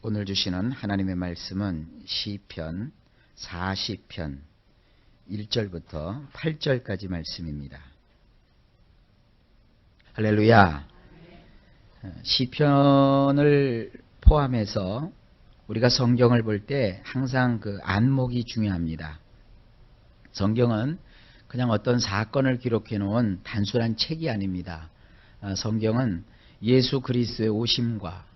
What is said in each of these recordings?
오늘 주시는 하나님의 말씀은 시편 40편 1절부터 8절까지 말씀입니다. 할렐루야. 시편을 포함해서 우리가 성경을 볼 때 항상 그 안목이 중요합니다. 성경은 그냥 어떤 사건을 기록해 놓은 단순한 책이 아닙니다. 성경은 예수 그리스도의 오심과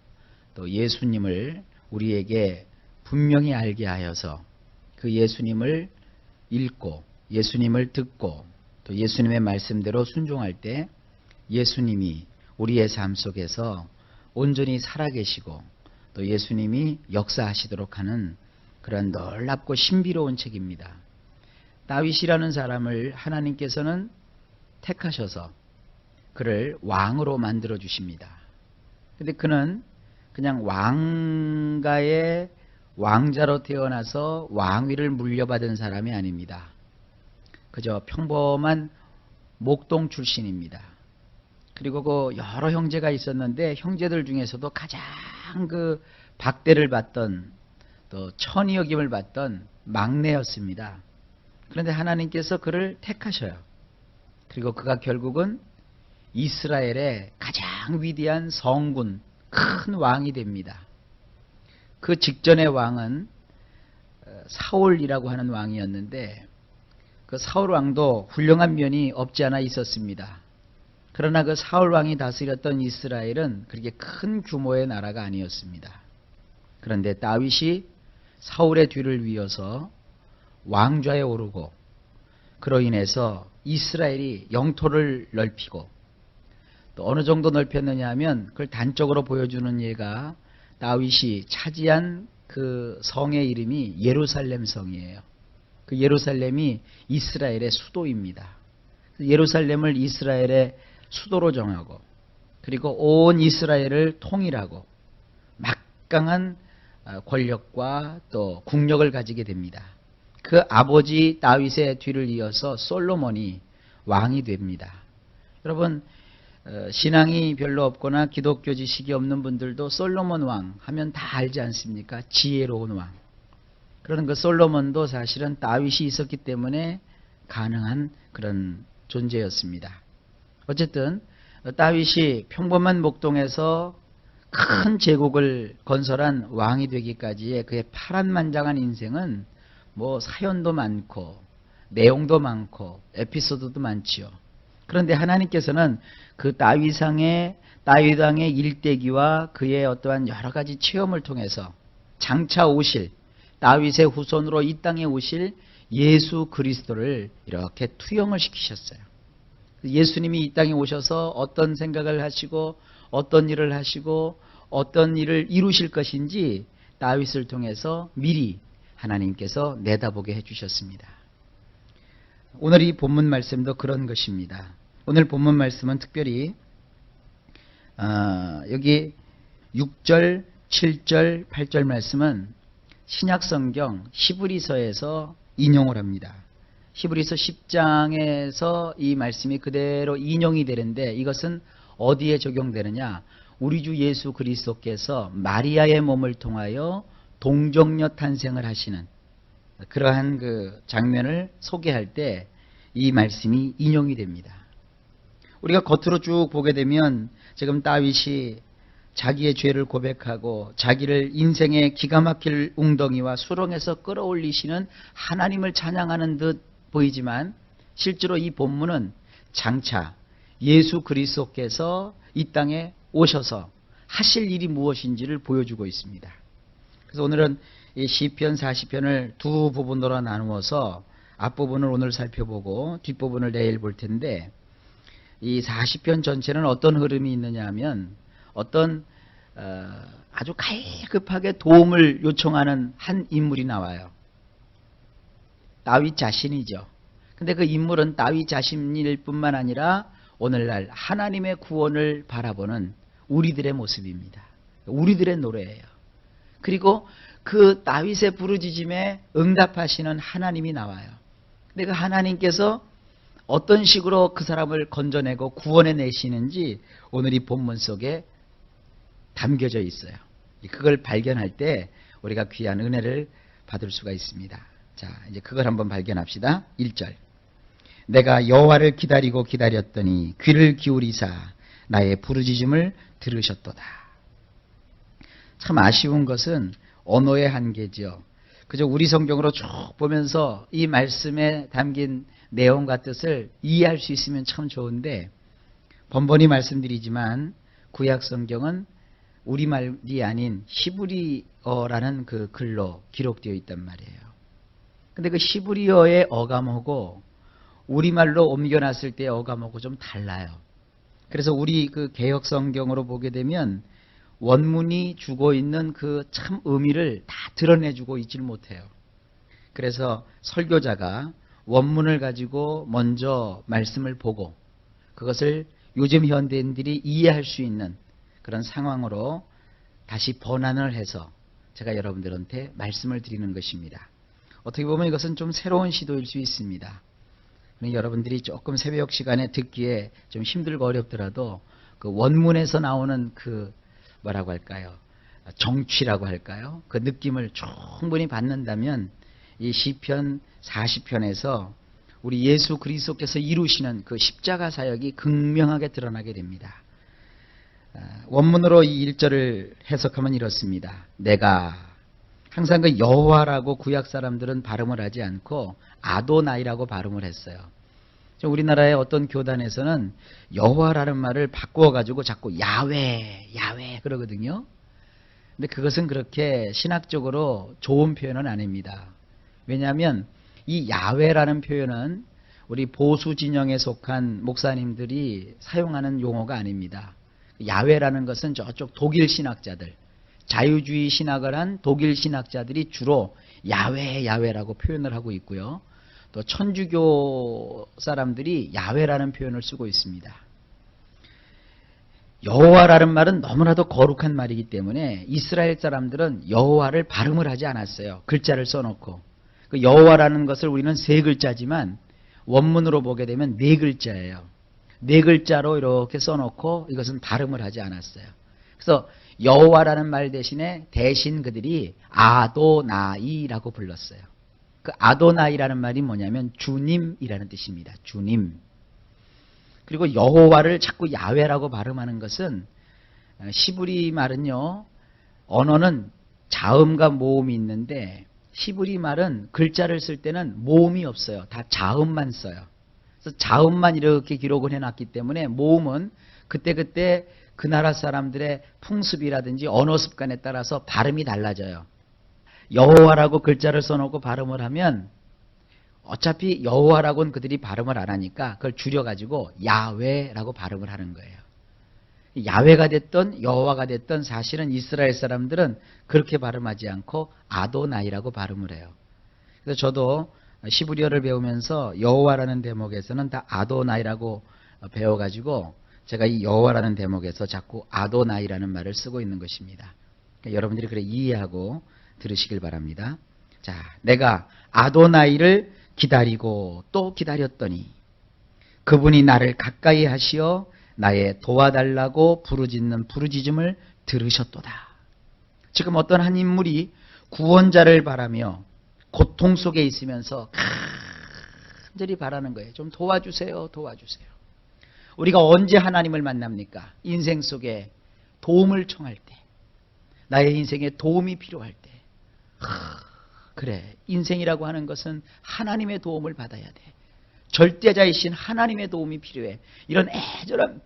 또 예수님을 우리에게 분명히 알게 하여서 그 예수님을 읽고 예수님을 듣고 또 예수님의 말씀대로 순종할 때 예수님이 우리의 삶 속에서 온전히 살아계시고 또 예수님이 역사하시도록 하는 그런 놀랍고 신비로운 책입니다. 다윗이라는 사람을 하나님께서는 택하셔서 그를 왕으로 만들어 주십니다. 그런데 그는 그냥 왕가의 왕자로 태어나서 왕위를 물려받은 사람이 아닙니다. 그저 평범한 목동 출신입니다. 그리고 그 여러 형제가 있었는데 형제들 중에서도 가장 그 박대를 받던 또 천히 여김을 받던 막내였습니다. 그런데 하나님께서 그를 택하셔요. 그리고 그가 결국은 이스라엘의 가장 위대한 성군, 큰 왕이 됩니다. 그 직전의 왕은 사울이라고 하는 왕이었는데 그 사울 왕도 훌륭한 면이 없지 않아 있었습니다. 그러나 그 사울 왕이 다스렸던 이스라엘은 그렇게 큰 규모의 나라가 아니었습니다. 그런데 다윗이 사울의 뒤를 이어서 왕좌에 오르고 그로 인해서 이스라엘이 영토를 넓히고 또 어느 정도 넓혔느냐 하면 그걸 단적으로 보여주는 예가 다윗이 차지한 그 성의 이름이 예루살렘 성이에요. 그 예루살렘이 이스라엘의 수도입니다. 예루살렘을 이스라엘의 수도로 정하고 그리고 온 이스라엘을 통일하고 막강한 권력과 또 국력을 가지게 됩니다. 그 아버지 다윗의 뒤를 이어서 솔로몬이 왕이 됩니다. 여러분 신앙이 별로 없거나 기독교 지식이 없는 분들도 솔로몬 왕 하면 다 알지 않습니까? 지혜로운 왕. 그런 그 솔로몬도 사실은 다윗이 있었기 때문에 가능한 그런 존재였습니다. 어쨌든 다윗이 평범한 목동에서 큰 제국을 건설한 왕이 되기까지의 그의 파란만장한 인생은 뭐 사연도 많고 내용도 많고 에피소드도 많지요. 그런데 하나님께서는 그 다윗 왕의 일대기와 그의 어떠한 여러 가지 체험을 통해서 장차 오실 다윗의 후손으로 이 땅에 오실 예수 그리스도를 이렇게 투영을 시키셨어요. 예수님이 이 땅에 오셔서 어떤 생각을 하시고 어떤 일을 하시고 어떤 일을 이루실 것인지 다윗을 통해서 미리 하나님께서 내다보게 해주셨습니다. 오늘 이 본문 말씀도 그런 것입니다. 오늘 본문 말씀은 특별히 여기 6절, 7절, 8절 말씀은 신약성경 히브리서에서 인용을 합니다. 히브리서 10장에서 이 말씀이 그대로 인용이 되는데 이것은 어디에 적용되느냐? 우리 주 예수 그리스도께서 마리아의 몸을 통하여 동정녀 탄생을 하시는 그러한 그 장면을 소개할 때 이 말씀이 인용이 됩니다. 우리가 겉으로 쭉 보게 되면 지금 다윗이 자기의 죄를 고백하고 자기를 인생의 기가 막힐 웅덩이와 수렁에서 끌어올리시는 하나님을 찬양하는 듯 보이지만 실제로 이 본문은 장차 예수 그리스도께서 이 땅에 오셔서 하실 일이 무엇인지를 보여주고 있습니다. 그래서 오늘은 이 시편 40편을 두 부분으로 나누어서 앞부분을 오늘 살펴보고 뒷부분을 내일 볼 텐데 이 40편 전체는 어떤 흐름이 있느냐 하면 어떤 아주 갈급하게 도움을 요청하는 한 인물이 나와요. 다윗 자신이죠. 근데 그 인물은 다윗 자신일 뿐만 아니라 오늘날 하나님의 구원을 바라보는 우리들의 모습입니다. 우리들의 노래예요. 그리고 그 다윗의 부르짖음에 응답하시는 하나님이 나와요. 근데 그 하나님께서 어떤 식으로 그 사람을 건져내고 구원해 내시는지 오늘 이 본문 속에 담겨져 있어요. 그걸 발견할 때 우리가 귀한 은혜를 받을 수가 있습니다. 자, 이제 그걸 한번 발견합시다. 1절. 내가 여호와를 기다리고 기다렸더니 귀를 기울이사 나의 부르짖음을 들으셨도다. 참 아쉬운 것은 언어의 한계지요. 그저 우리 성경으로 쭉 보면서 이 말씀에 담긴 내용과 뜻을 이해할 수 있으면 참 좋은데, 번번이 말씀드리지만 구약 성경은 우리말이 아닌 히브리어라는 그 글로 기록되어 있단 말이에요. 근데 그 히브리어의 어감하고 우리말로 옮겨놨을 때의 어감하고 좀 달라요. 그래서 우리 그 개역 성경으로 보게 되면 원문이 주고 있는 그 참 의미를 다 드러내주고 있질 못해요. 그래서 설교자가 원문을 가지고 먼저 말씀을 보고 그것을 요즘 현대인들이 이해할 수 있는 그런 상황으로 다시 번안을 해서 제가 여러분들한테 말씀을 드리는 것입니다. 어떻게 보면 이것은 좀 새로운 시도일 수 있습니다. 여러분들이 조금 새벽 시간에 듣기에 좀 힘들고 어렵더라도 그 원문에서 나오는 그 뭐라고 할까요? 정취라고 할까요? 그 느낌을 충분히 받는다면 이 시편 40편에서 우리 예수 그리스도께서 이루시는 그 십자가 사역이 극명하게 드러나게 됩니다. 원문으로 이 1절을 해석하면 이렇습니다. 내가, 항상 그 여호와라고 구약 사람들은 발음을 하지 않고 아도나이라고 발음을 했어요. 우리나라의 어떤 교단에서는 여호와라는 말을 바꾸어 가지고 자꾸 야훼 그러거든요. 근데 그것은 그렇게 신학적으로 좋은 표현은 아닙니다. 왜냐하면 이 야훼라는 표현은 우리 보수 진영에 속한 목사님들이 사용하는 용어가 아닙니다. 야훼라는 것은 저쪽 독일 신학자들, 자유주의 신학을 한 독일 신학자들이 주로 야훼라고 표현을 하고 있고요. 또 천주교 사람들이 야훼라는 표현을 쓰고 있습니다. 여호와라는 말은 너무나도 거룩한 말이기 때문에 이스라엘 사람들은 여호와를 발음을 하지 않았어요. 글자를 써놓고. 그 여호와라는 것을 우리는 세 글자지만 원문으로 보게 되면 네 글자예요. 네 글자로 이렇게 써놓고 이것은 발음을 하지 않았어요. 그래서 여호와라는 말 대신 그들이 아도나이라고 불렀어요. 그 아도나이라는 말이 뭐냐면 주님이라는 뜻입니다. 주님. 그리고 여호와를 자꾸 야훼라고 발음하는 것은 히브리 말은요, 언어는 자음과 모음이 있는데 히브리 말은 글자를 쓸 때는 모음이 없어요. 다 자음만 써요. 그래서 자음만 이렇게 기록을 해놨기 때문에 모음은 그때그때 그 나라 사람들의 풍습이라든지 언어 습관에 따라서 발음이 달라져요. 여호와라고 글자를 써놓고 발음을 하면 어차피 여호와라고는 그들이 발음을 안 하니까 그걸 줄여가지고 야훼라고 발음을 하는 거예요. 야훼가 됐던 여호와가 됐던 사실은 이스라엘 사람들은 그렇게 발음하지 않고 아도나이라고 발음을 해요. 그래서 저도 히브리어를 배우면서 여호와라는 대목에서는 다 아도나이라고 배워가지고 제가 이 여호와라는 대목에서 자꾸 아도나이라는 말을 쓰고 있는 것입니다. 그러니까 여러분들이 그래 이해하고 들으시길 바랍니다. 자, 내가 아도나이를 기다리고 또 기다렸더니 그분이 나를 가까이 하시어 나의 도와달라고 부르짖는 부르짖음을 들으셨도다. 지금 어떤 한 인물이 구원자를 바라며 고통 속에 있으면서 간절히 바라는 거예요. 좀 도와주세요, 도와주세요. 우리가 언제 하나님을 만납니까? 인생 속에 도움을 청할 때, 나의 인생에 도움이 필요할 때. 그래, 인생이라고 하는 것은 하나님의 도움을 받아야 돼. 절대자이신 하나님의 도움이 필요해. 이런 애절한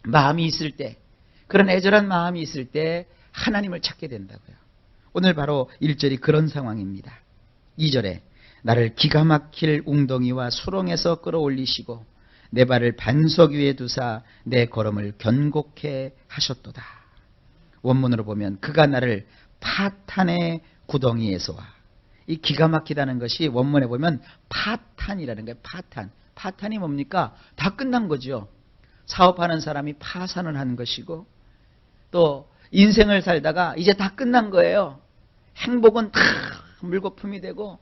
마음이 있을 때, 그런 애절한 마음이 있을 때 하나님을 찾게 된다고요. 오늘 바로 1절이 그런 상황입니다. 2절에 나를 기가 막힐 웅덩이와 수렁에서 끌어올리시고 내 발을 반석 위에 두사 내 걸음을 견고케 하셨도다. 원문으로 보면 그가 나를 파탄의 구덩이에서와, 이 기가 막히다는 것이 원문에 보면 파탄이라는 거예요. 파탄. 파탄이 뭡니까? 다 끝난 거죠. 사업하는 사람이 파산을 하는 것이고, 또 인생을 살다가 이제 다 끝난 거예요. 행복은 다 물거품이 되고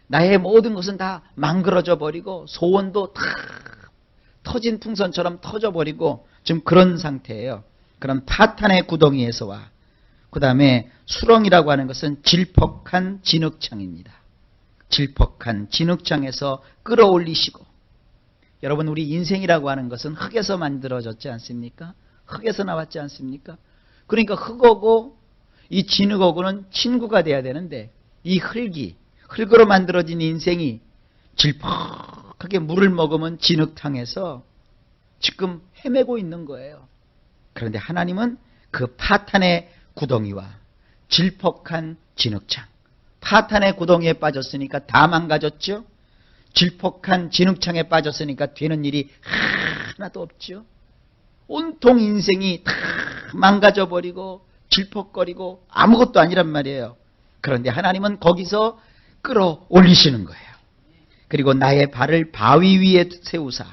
나의 모든 것은 다 망그러져 버리고 소원도 다 터진 풍선처럼 터져버리고 지금 그런 상태예요. 그런 파탄의 구덩이에서와, 그 다음에 수렁이라고 하는 것은 질퍽한 진흙창입니다. 질퍽한 진흙창에서 끌어올리시고, 여러분 우리 인생이라고 하는 것은 흙에서 만들어졌지 않습니까? 흙에서 나왔지 않습니까? 그러니까 흙하고 이 진흙하고는 친구가 돼야 되는데, 이 흙으로 만들어진 인생이 질퍽하게 물을 머금은 진흙탕에서 지금 헤매고 있는 거예요. 그런데 하나님은 그 파탄의 구덩이와 질퍽한 진흙창, 파탄의 구덩이에 빠졌으니까 다 망가졌죠. 질퍽한 진흙창에 빠졌으니까 되는 일이 하나도 없죠. 온통 인생이 다 망가져버리고 질퍽거리고 아무것도 아니란 말이에요. 그런데 하나님은 거기서 끌어올리시는 거예요. 그리고 나의 발을 바위 위에 세우사,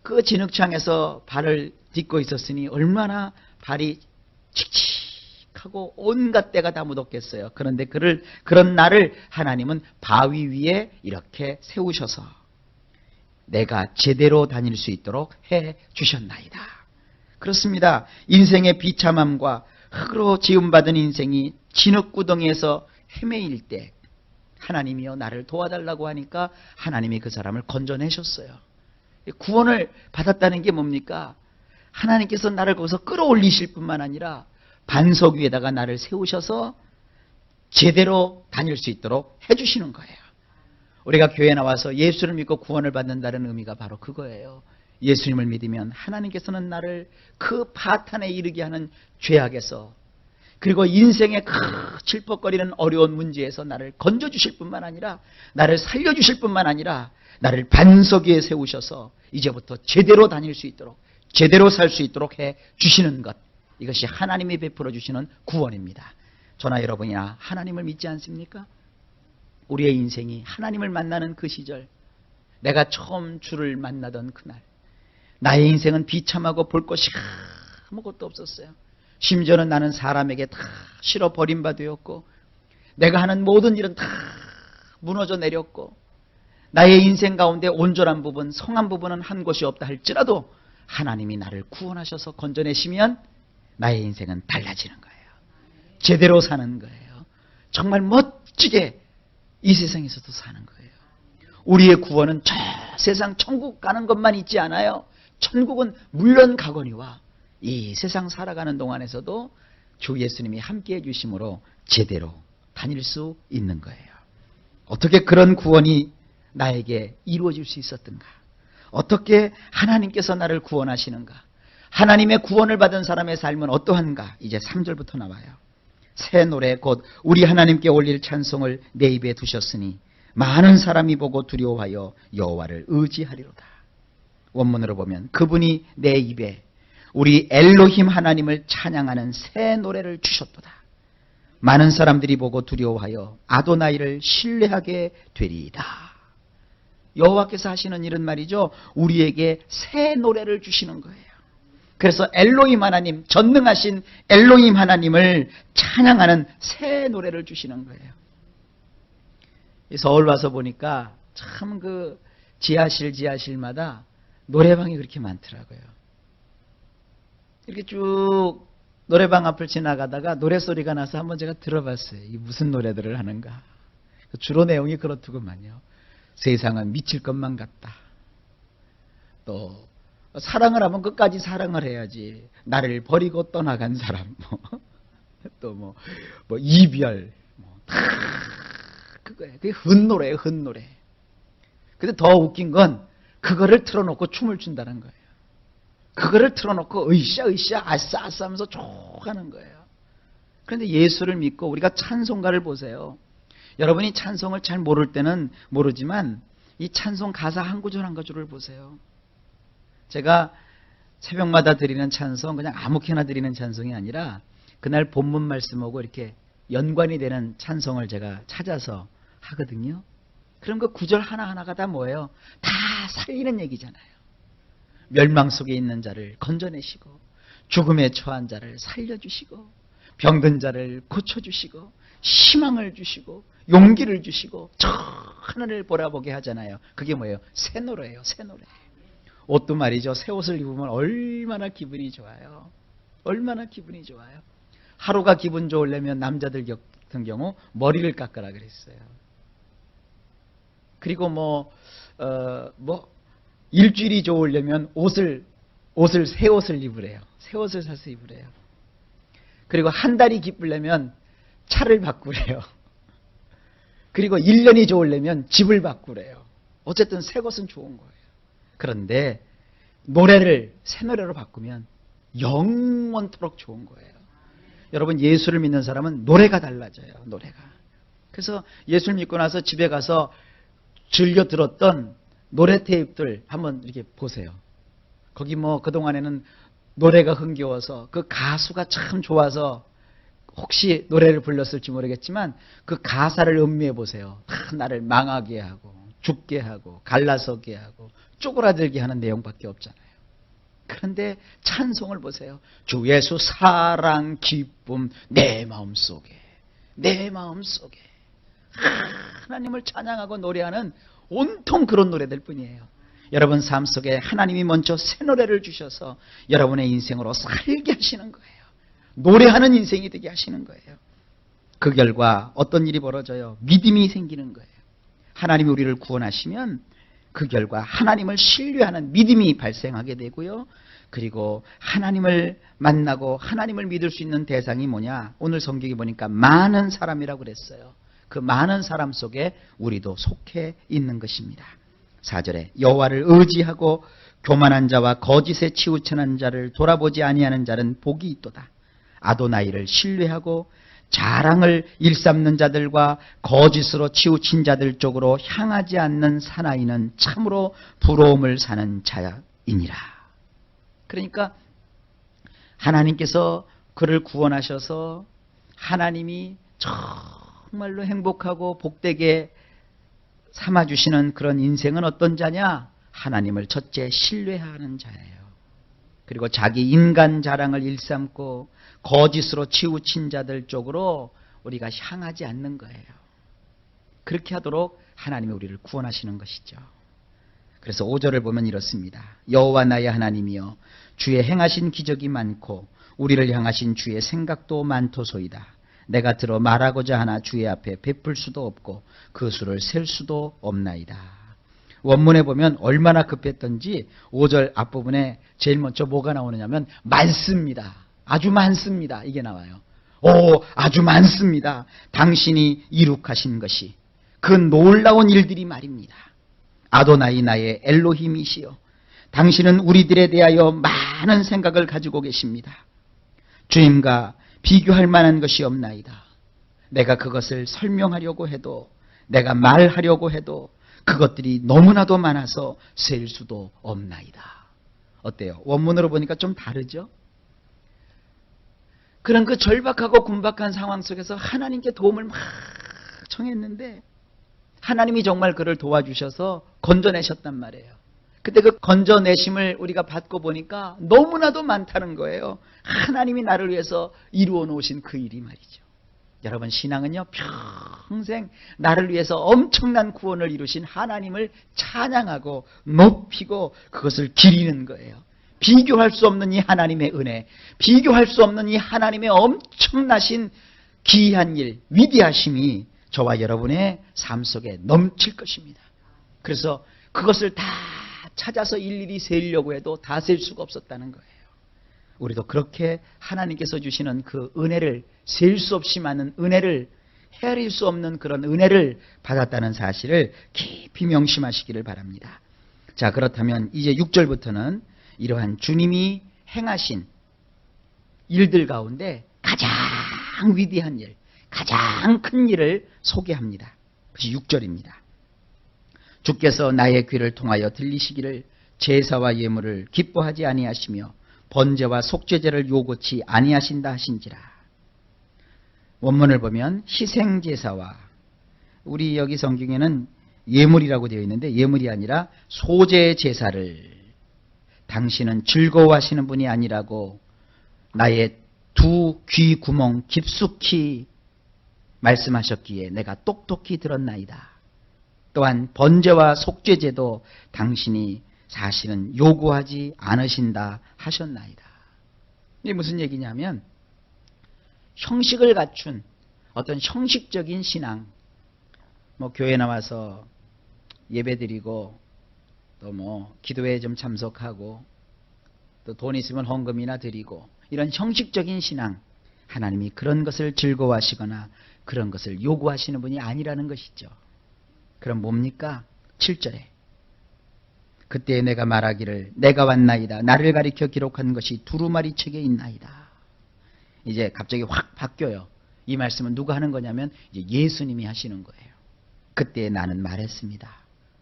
그 진흙창에서 발을 딛고 있었으니 얼마나 발이 칙칙하고 온갖 때가 다 묻었겠어요. 그런데 그런 나를 하나님은 바위 위에 이렇게 세우셔서 내가 제대로 다닐 수 있도록 해 주셨나이다. 그렇습니다. 인생의 비참함과 흙으로 지음받은 인생이 진흙구덩이에서 헤매일 때 하나님이여 나를 도와달라고 하니까 하나님이 그 사람을 건져내셨어요. 구원을 받았다는 게 뭡니까? 하나님께서 나를 거기서 끌어올리실 뿐만 아니라 반석 위에다가 나를 세우셔서 제대로 다닐 수 있도록 해주시는 거예요. 우리가 교회에 나와서 예수를 믿고 구원을 받는다는 의미가 바로 그거예요. 예수님을 믿으면 하나님께서는 나를 그 파탄에 이르게 하는 죄악에서, 그리고 인생의 질퍽거리는 어려운 문제에서 나를 건져주실 뿐만 아니라, 나를 살려주실 뿐만 아니라 나를 반석 위에 세우셔서 이제부터 제대로 다닐 수 있도록, 제대로 살 수 있도록 해 주시는 것, 이것이 하나님이 베풀어 주시는 구원입니다. 저나 여러분이나 하나님을 믿지 않습니까? 우리의 인생이 하나님을 만나는 그 시절, 내가 처음 주를 만나던 그날, 나의 인생은 비참하고 볼 것이 아무것도 없었어요. 심지어는 나는 사람에게 다 실어 버림바 되었고, 내가 하는 모든 일은 다 무너져 내렸고, 나의 인생 가운데 온전한 부분, 성한 부분은 한 곳이 없다 할지라도 하나님이 나를 구원하셔서 건져내시면 나의 인생은 달라지는 거예요. 제대로 사는 거예요. 정말 멋지게 이 세상에서도 사는 거예요. 우리의 구원은 저 세상 천국 가는 것만 있지 않아요. 천국은 물론 가거니와 이 세상 살아가는 동안에서도 주 예수님이 함께해 주심으로 제대로 다닐 수 있는 거예요. 어떻게 그런 구원이 나에게 이루어질 수 있었던가? 어떻게 하나님께서 나를 구원하시는가? 하나님의 구원을 받은 사람의 삶은 어떠한가? 이제 3절부터 나와요. 새 노래 곧 우리 하나님께 올릴 찬송을 내 입에 두셨으니 많은 사람이 보고 두려워하여 여호와를 의지하리로다. 원문으로 보면 그분이 내 입에 우리 엘로힘 하나님을 찬양하는 새 노래를 주셨도다. 많은 사람들이 보고 두려워하여 아도나이를 신뢰하게 되리이다. 여호와께서 하시는 일은 말이죠, 우리에게 새 노래를 주시는 거예요. 그래서 엘로힘 하나님, 전능하신 엘로힘 하나님을 찬양하는 새 노래를 주시는 거예요. 서울 와서 보니까 참 그 지하실마다 노래방이 그렇게 많더라고요. 이렇게 쭉 노래방 앞을 지나가다가 노래소리가 나서 한번 제가 들어봤어요. 이게 무슨 노래들을 하는가. 주로 내용이 그렇더구만요. 세상은 미칠 것만 같다. 또 사랑을 하면 끝까지 사랑을 해야지. 나를 버리고 떠나간 사람. 또 뭐 이별. 다 그거예요. 그게 헛노래예요, 헛노래. 근데 더 웃긴 건 그거를 틀어놓고 춤을 춘다는 거예요. 그거를 틀어놓고 으쌰 아싸 하면서 쭉 하는 거예요. 그런데 예수를 믿고 우리가 찬송가를 보세요. 여러분이 찬송을 잘 모를 때는 모르지만 이 찬송 가사 한 구절 한 구절을 보세요. 제가 새벽마다 드리는 찬송 그냥 아무렇게나 드리는 찬송이 아니라 그날 본문 말씀하고 이렇게 연관이 되는 찬송을 제가 찾아서 하거든요. 그럼 그 구절 하나하나가 다 뭐예요? 다 살리는 얘기잖아요. 멸망 속에 있는 자를 건져내시고, 죽음에 처한 자를 살려주시고, 병든 자를 고쳐주시고, 희망을 주시고, 용기를 주시고, 저 하늘을 보라보게 하잖아요. 그게 뭐예요? 새 노래예요, 새 노래. 옷도 말이죠, 새 옷을 입으면 얼마나 기분이 좋아요. 얼마나 기분이 좋아요. 하루가 기분 좋으려면 남자들 같은 경우 머리를 깎으라 그랬어요. 그리고 일주일이 좋으려면 새 옷을 입으래요. 새 옷을 사서 입으래요. 그리고 한 달이 기쁘려면 차를 바꾸래요. 그리고 1년이 좋으려면 집을 바꾸래요. 어쨌든 새 것은 좋은 거예요. 그런데 새 노래로 바꾸면 영원토록 좋은 거예요. 여러분, 예수를 믿는 사람은 노래가 달라져요. 노래가. 그래서 예수를 믿고 나서 집에 가서 즐겨 들었던 노래 테이프들 한번 이렇게 보세요. 거기 그동안에는 노래가 흥겨워서 그 가수가 참 좋아서 혹시 노래를 불렀을지 모르겠지만 그 가사를 음미해 보세요. 다 나를 망하게 하고 죽게 하고 갈라서게 하고 쪼그라들게 하는 내용밖에 없잖아요. 그런데 찬송을 보세요. 주 예수 사랑 기쁨 내 마음속에 하나님을 찬양하고 노래하는 온통 그런 노래들 뿐이에요. 여러분 삶 속에 하나님이 먼저 새 노래를 주셔서 여러분의 인생으로 살게 하시는 거예요. 노래하는 인생이 되게 하시는 거예요. 그 결과 어떤 일이 벌어져요? 믿음이 생기는 거예요. 하나님이 우리를 구원하시면 그 결과 하나님을 신뢰하는 믿음이 발생하게 되고요. 그리고 하나님을 만나고 하나님을 믿을 수 있는 대상이 뭐냐? 오늘 성경에 보니까 많은 사람이라고 그랬어요. 그 많은 사람 속에 우리도 속해 있는 것입니다. 4절에 여호와를 의지하고 교만한 자와 거짓에 치우치는 자를 돌아보지 아니하는 자는 복이 있도다. 아도나이를 신뢰하고 자랑을 일삼는 자들과 거짓으로 치우친 자들 쪽으로 향하지 않는 사나이는 참으로 부러움을 사는 자이니라. 그러니까 하나님께서 그를 구원하셔서 하나님이 정말로 행복하고 복되게 삼아주시는 그런 인생은 어떤 자냐? 하나님을 첫째 신뢰하는 자예요. 그리고 자기 인간 자랑을 일삼고 거짓으로 치우친 자들 쪽으로 우리가 향하지 않는 거예요. 그렇게 하도록 하나님이 우리를 구원하시는 것이죠. 그래서 5절을 보면 이렇습니다. 여호와 나의 하나님이여 주의 행하신 기적이 많고 우리를 향하신 주의 생각도 많도소이다. 내가 들어 말하고자 하나 주의 앞에 베풀 수도 없고 그 수를 셀 수도 없나이다. 원문에 보면 얼마나 급했던지 5절 앞부분에 제일 먼저 뭐가 나오느냐면 많습니다. 아주 많습니다. 이게 나와요. 아주 많습니다. 당신이 이룩하신 것이 그 놀라운 일들이 말입니다. 아도나이 나의 엘로힘이시여 당신은 우리들에 대하여 많은 생각을 가지고 계십니다. 주님과 비교할 만한 것이 없나이다. 내가 그것을 설명하려고 해도 내가 말하려고 해도 그것들이 너무나도 많아서 셀 수도 없나이다. 어때요? 원문으로 보니까 좀 다르죠? 그런 그 절박하고 군박한 상황 속에서 하나님께 도움을 막 청했는데 하나님이 정말 그를 도와주셔서 건져내셨단 말이에요. 그때 그 건져내심을 우리가 받고 보니까 너무나도 많다는 거예요. 하나님이 나를 위해서 이루어 놓으신 그 일이 말이죠. 여러분 신앙은요 평생 나를 위해서 엄청난 구원을 이루신 하나님을 찬양하고 높이고 그것을 기리는 거예요. 비교할 수 없는 이 하나님의 은혜, 비교할 수 없는 이 하나님의 엄청나신 기이한 일, 위대하심이 저와 여러분의 삶 속에 넘칠 것입니다. 그래서 그것을 다 찾아서 일일이 세려고 해도 다 셀 수가 없었다는 거예요. 우리도 그렇게 하나님께서 주시는 그 은혜를, 셀 수 없이 많은 은혜를, 헤아릴 수 없는 그런 은혜를 받았다는 사실을 깊이 명심하시기를 바랍니다. 자, 그렇다면 이제 6절부터는 이러한 주님이 행하신 일들 가운데 가장 위대한 일, 가장 큰 일을 소개합니다. 그것이 6절입니다. 주께서 나의 귀를 통하여 들리시기를 제사와 예물을 기뻐하지 아니하시며 번제와 속죄제를 요구치 아니하신다 하신지라. 원문을 보면 희생제사와, 우리 여기 성경에는 예물이라고 되어 있는데 예물이 아니라 소제제사를 당신은 즐거워하시는 분이 아니라고 나의 두 귀 구멍 깊숙이 말씀하셨기에 내가 똑똑히 들었나이다. 또한 번제와 속죄제도 당신이 사실은 요구하지 않으신다 하셨나이다. 이게 무슨 얘기냐면 형식을 갖춘 어떤 형식적인 신앙, 뭐 교회 나와서 예배드리고 또 뭐 기도회에 좀 참석하고 또 돈 있으면 헌금이나 드리고 이런 형식적인 신앙, 하나님이 그런 것을 즐거워하시거나 그런 것을 요구하시는 분이 아니라는 것이죠. 그럼 뭡니까? 7절에 그때 내가 말하기를 내가 왔나이다. 나를 가리켜 기록한 것이 두루마리 책에 있나이다. 이제 갑자기 확 바뀌어요. 이 말씀은 누가 하는 거냐면 이제 예수님이 하시는 거예요. 그때 나는 말했습니다.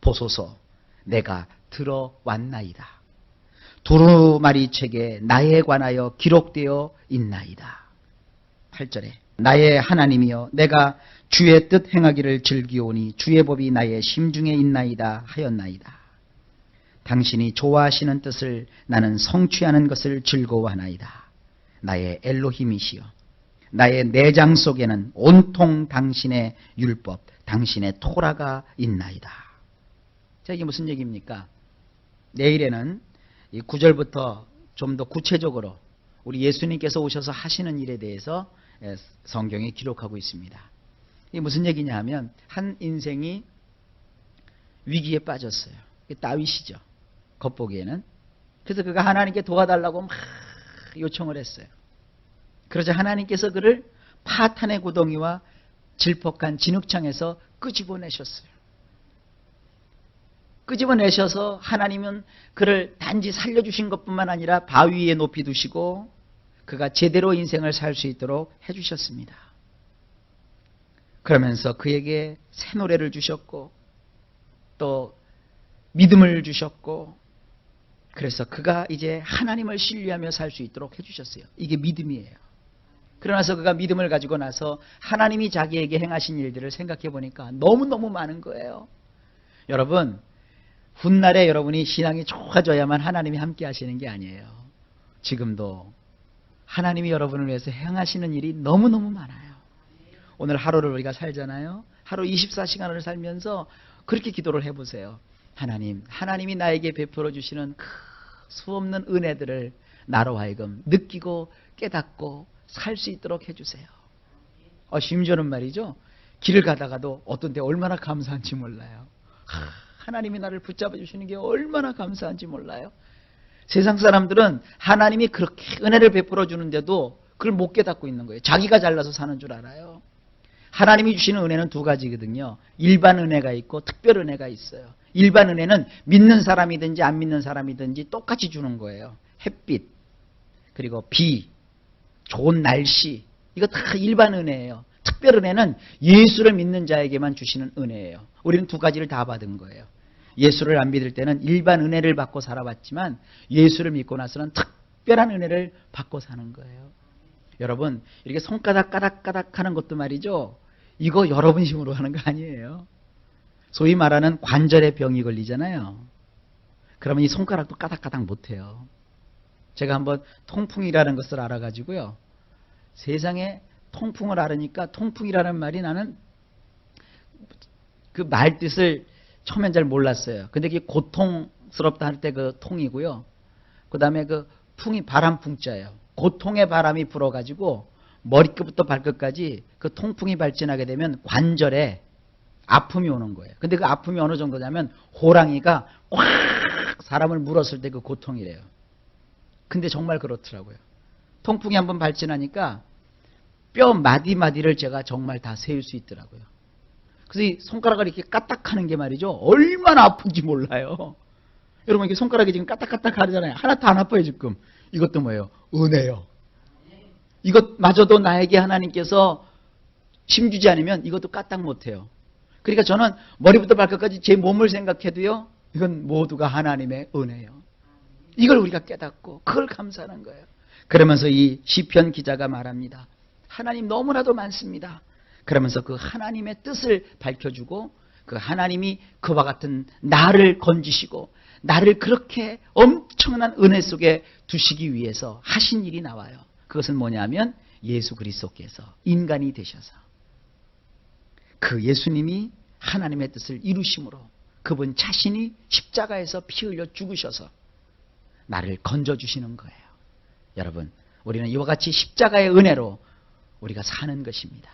보소서 내가 들어왔나이다. 두루마리 책에 나에 관하여 기록되어 있나이다. 8절에 나의 하나님이여 내가 주의 뜻 행하기를 즐기오니 주의 법이 나의 심중에 있나이다 하였나이다. 당신이 좋아하시는 뜻을 나는 성취하는 것을 즐거워하나이다. 나의 엘로힘이시여 나의 내장 속에는 온통 당신의 율법, 당신의 토라가 있나이다. 자, 이게 무슨 얘기입니까? 내일에는 이 9절부터 좀 더 구체적으로 우리 예수님께서 오셔서 하시는 일에 대해서 성경에 기록하고 있습니다. 이게 무슨 얘기냐 하면 한 인생이 위기에 빠졌어요. 다윗이죠. 겉보기에는. 그래서 그가 하나님께 도와달라고 막 요청을 했어요. 그러자 하나님께서 그를 파탄의 구덩이와 질퍽한 진흙창에서 끄집어내셨어요. 끄집어내셔서 하나님은 그를 단지 살려주신 것뿐만 아니라 바위 위에 높이 두시고 그가 제대로 인생을 살 수 있도록 해주셨습니다. 그러면서 그에게 새 노래를 주셨고 또 믿음을 주셨고 그래서 그가 이제 하나님을 신뢰하며 살 수 있도록 해주셨어요. 이게 믿음이에요. 그러나서 그가 믿음을 가지고 나서 하나님이 자기에게 행하신 일들을 생각해 보니까 너무너무 많은 거예요. 여러분, 훗날에 여러분이 신앙이 좋아져야만 하나님이 함께 하시는 게 아니에요. 지금도 하나님이 여러분을 위해서 행하시는 일이 너무너무 많아요. 오늘 하루를 우리가 살잖아요. 하루 24시간을 살면서 그렇게 기도를 해보세요. 하나님, 하나님이 나에게 베풀어 주시는 그 수없는 은혜들을 나로 하여금 느끼고 깨닫고 살 수 있도록 해주세요. 심지어는 말이죠. 길을 가다가도 어떤 때 얼마나 감사한지 몰라요. 하나님이 나를 붙잡아 주시는 게 얼마나 감사한지 몰라요. 세상 사람들은 하나님이 그렇게 은혜를 베풀어 주는데도 그걸 못 깨닫고 있는 거예요. 자기가 잘나서 사는 줄 알아요. 하나님이 주시는 은혜는 두 가지거든요. 일반 은혜가 있고 특별 은혜가 있어요. 일반 은혜는 믿는 사람이든지 안 믿는 사람이든지 똑같이 주는 거예요. 햇빛, 그리고 비, 좋은 날씨, 이거 다 일반 은혜예요. 특별 은혜는 예수를 믿는 자에게만 주시는 은혜예요. 우리는 두 가지를 다 받은 거예요. 예수를 안 믿을 때는 일반 은혜를 받고 살아봤지만 예수를 믿고 나서는 특별한 은혜를 받고 사는 거예요. 여러분, 이렇게 손가락 까닥까닥 하는 것도 말이죠. 이거 여러분 힘으로 하는 거 아니에요. 소위 말하는 관절에 병이 걸리잖아요. 그러면 이 손가락도 까닥까닥 못해요. 제가 한번 통풍이라는 것을 알아가지고요. 세상에 통풍을 알으니까 통풍이라는 말이 나는 그 말 뜻을 처음엔 잘 몰랐어요. 근데 그게 고통스럽다 할 때 그 통이고요. 그 다음에 그 풍이 바람풍자예요. 고통의 바람이 불어가지고 머리끝부터 발끝까지 그 통풍이 발진하게 되면 관절에 아픔이 오는 거예요. 근데 그 아픔이 어느 정도냐면 호랑이가 꽉 사람을 물었을 때 그 고통이래요. 근데 정말 그렇더라고요. 통풍이 한번 발진하니까 뼈 마디마디를 제가 정말 다 세울 수 있더라고요. 그래서 이 손가락을 이렇게 까딱하는 게 말이죠. 얼마나 아픈지 몰라요. 여러분, 이게 손가락이 지금 까딱까딱 하잖아요. 하나도 안 아파요, 지금. 이것도 뭐예요? 은혜요. 이것마저도 나에게 하나님께서 힘주지 않으면 이것도 까딱 못해요. 그러니까 저는 머리부터 발끝까지 제 몸을 생각해도요, 이건 모두가 하나님의 은혜예요. 이걸 우리가 깨닫고 그걸 감사하는 거예요. 그러면서 이 시편 기자가 말합니다. 하나님 너무나도 많습니다. 그러면서 그 하나님의 뜻을 밝혀주고 그 하나님이 그와 같은 나를 건지시고 나를 그렇게 엄청난 은혜 속에 두시기 위해서 하신 일이 나와요. 그것은 뭐냐면 예수 그리스도께서 인간이 되셔서 그 예수님이 하나님의 뜻을 이루심으로 그분 자신이 십자가에서 피 흘려 죽으셔서 나를 건져주시는 거예요. 여러분, 우리는 이와 같이 십자가의 은혜로 우리가 사는 것입니다.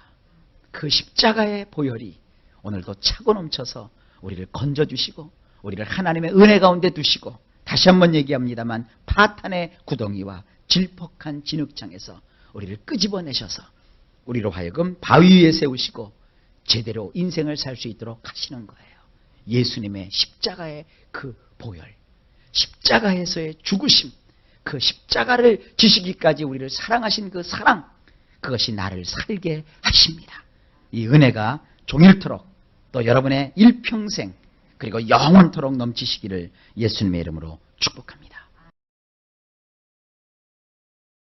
그 십자가의 보혈이 오늘도 차고 넘쳐서 우리를 건져주시고 우리를 하나님의 은혜 가운데 두시고, 다시 한번 얘기합니다만 파탄의 구덩이와 질퍽한 진흙장에서 우리를 끄집어내셔서 우리로 하여금 바위 위에 세우시고 제대로 인생을 살 수 있도록 하시는 거예요. 예수님의 십자가의 그 보혈, 십자가에서의 죽으심, 그 십자가를 지시기까지 우리를 사랑하신 그 사랑, 그것이 나를 살게 하십니다. 이 은혜가 종일토록 또 여러분의 일평생 그리고 영원토록 넘치시기를 예수님의 이름으로 축복합니다.